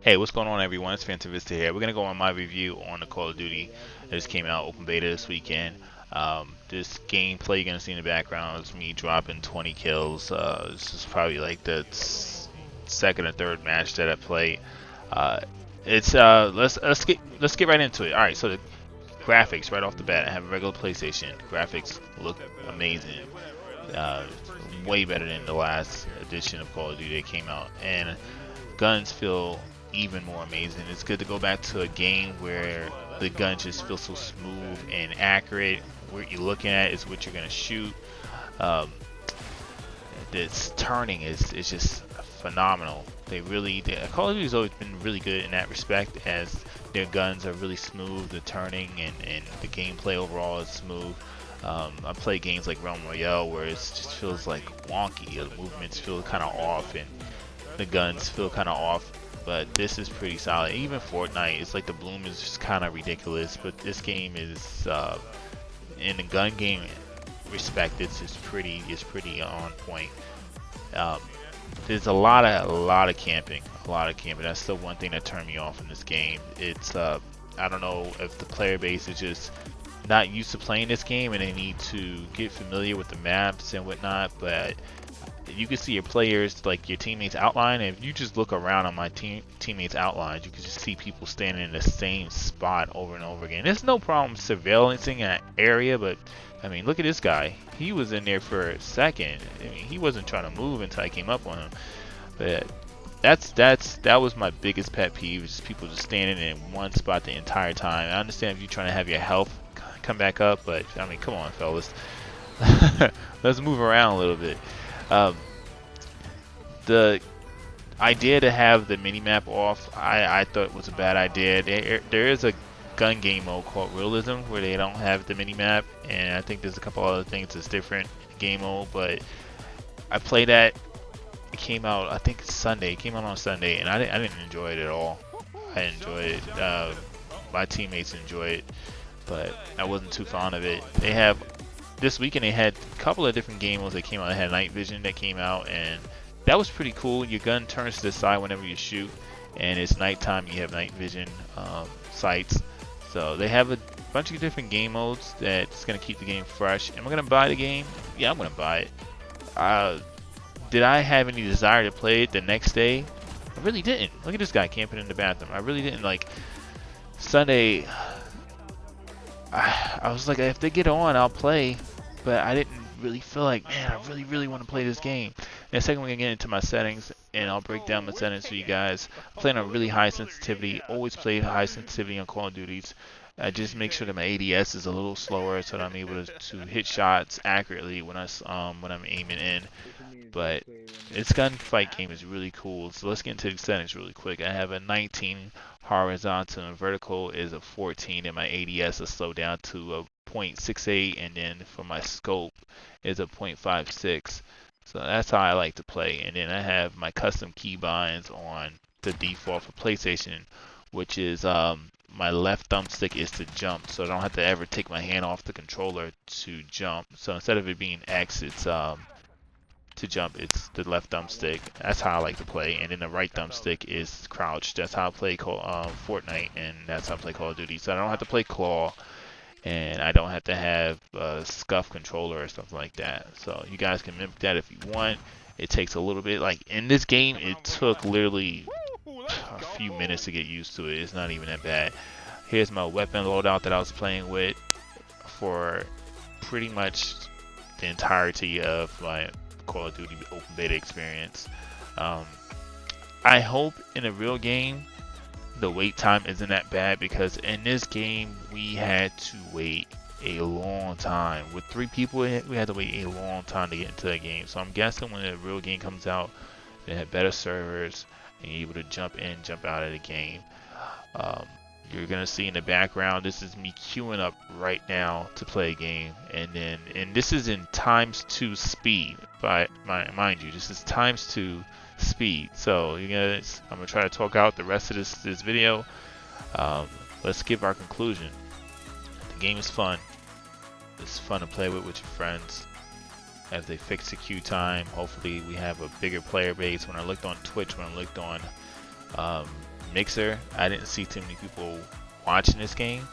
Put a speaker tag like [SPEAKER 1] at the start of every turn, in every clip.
[SPEAKER 1] Hey, what's going on, everyone? It's Fantasista here. We're gonna go on my review on the Call of Duty that just came out open beta this weekend. This gameplay you're gonna see in the background is me dropping 20 kills. This is probably like the second or third match that I play. Uh, it's let's get right into it. All right, so the graphics right off the bat. I have a regular PlayStation. Graphics look amazing. Uh, Way better than the last edition of Call of Duty that came out, and guns feel even more amazing. It's good to go back to a game where the gun just feels so smooth and accurate. What you're looking at is what you're gonna shoot. Um, this turning is just phenomenal. Call of Duty's always been really good in that respect, as their guns are really smooth. The turning and the gameplay overall is smooth. I play games like Realm Royale where it just feels like wonky. The movements feel kind of off and the guns feel kind of off, but this is pretty solid. Even Fortnite, it's like the bloom is just kind of ridiculous, but this game is, in the gun game respect, it's pretty on point. Um, there's a lot of camping, That's the one thing that turned me off in this game. It's I don't know if the player base is just not used to playing this game and they need to get familiar with the maps and whatnot, but you can see your players, like your teammates outline, and if you just look around on my teammates outlines, you can just see people standing in the same spot over and over again. There's no problem surveillancing an area, but I mean, look at this guy. He was in there for a second. I mean, he wasn't trying to move until I came up on him. But that was my biggest pet peeve, is people just standing in one spot the entire time. I understand if you're trying to have your health come back up, but I mean, come on, fellas. Let's move around a little bit. The idea to have the minimap off, I thought was a bad idea. There is a gun game mode called Realism where they don't have the minimap, and I think there's a couple other things that's different in game mode, but I played that. It came out, I think Sunday. It came out on Sunday, and I didn't enjoy it at all. I didn't enjoy it. My teammates enjoy it, but I wasn't too fond of it. This weekend they had a couple of different game modes that came out. They had night vision that came out, and that was pretty cool. Your gun turns to the side whenever you shoot, and it's nighttime. You have night vision sights. So they have a bunch of different game modes that's gonna keep the game fresh. Am I gonna buy the game? Yeah, I'm gonna buy it. Did I have any desire to play it the next day? I really didn't. Look at this guy camping in the bathroom. I really didn't. Like Sunday, I was like, if they get on, I'll play, but I didn't really feel like, man, I really want to play this game. And second, we're gonna get into my settings, and I'll break down my settings for you guys. I'm playing on really high sensitivity. Always play high sensitivity on Call of Duties. I just make sure that my ADS is a little slower so that I'm able to hit shots accurately when I'm aiming in. But its gunfight game is really cool. So let's get into the settings really quick. I have a 19 horizontal, and vertical is a 14, and my ADS is slowed down to a 0.68, and then for my scope is a 0.56. So that's how I like to play. And then I have my custom keybinds on the default for PlayStation, which is my left thumbstick is to jump, so I don't have to ever take my hand off the controller to jump. So instead of it being X, it's to jump, it's the left thumbstick. That's how I like to play. And then the right thumbstick is crouch. That's how I play Fortnite, and that's how I play Call of Duty. So I don't have to play claw, and I don't have to have a scuff controller or something like that. So you guys can mimic that if you want. It takes a little bit. Like in this game, it took literally a few minutes to get used to it. It's not even that bad. Here's my weapon loadout that I was playing with for pretty much the entirety of my Call of Duty open beta experience. I hope in a real game the wait time isn't that bad, because in this game we had to wait a long time. With 3 people, we had to wait a long time to get into the game. So I'm guessing when the real game comes out, they have better servers and you're able to jump in, jump out of the game. You're gonna see in the background, this is me queuing up right now to play a game, and this is in ×2 speed. But mind you, this is ×2 speed. So I'm gonna try to talk out the rest of this video. Let's give our conclusion. The game is fun. It's fun to play with your friends. As they fix the queue time, hopefully we have a bigger player base. When I looked on Twitch, when I looked on Mixer, I didn't see too many people watching this game.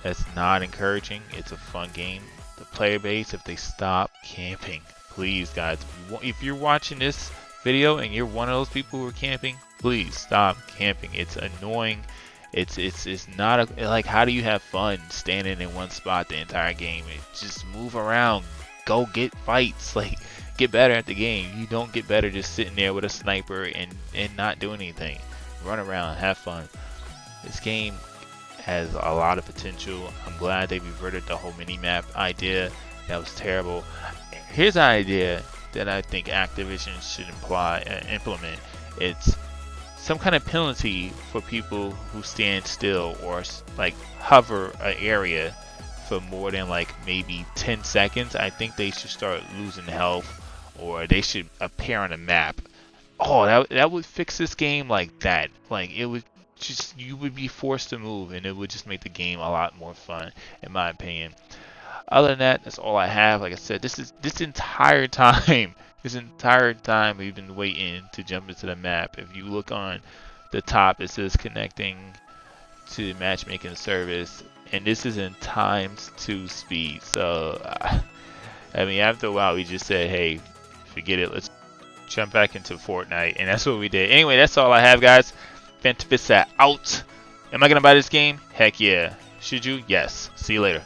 [SPEAKER 1] That's not encouraging. It's a fun game. The player base, if they stop camping, please guys, if you're watching this video and you're one of those people who are camping, please stop camping. It's annoying. It's not like, how do you have fun standing in one spot the entire game? Just move around, go get fights, like get better at the game. You don't get better just sitting there with a sniper and not doing anything. Run around, have fun. This game has a lot of potential. I'm glad they reverted the whole mini-map idea. That was terrible. Here's an idea that I think Activision should implement. It's some kind of penalty for people who stand still or like hover an area for more than like maybe 10 seconds. I think they should start losing health, or they should appear on a map. Oh, that would fix this game like that. Like it would just, you would be forced to move, and it would just make the game a lot more fun, in my opinion. Other than that, that's all I have. Like I said, this entire time we've been waiting to jump into the map. If you look on the top, it says connecting to matchmaking service, and this is in ×2 speed. So I mean, after a while we just said, hey, forget it, let's jump back into Fortnite, and that's what we did. Anyway, that's all I have, guys. Fantabisa out. Am I gonna buy this game? Heck yeah. Should you? Yes. See you later.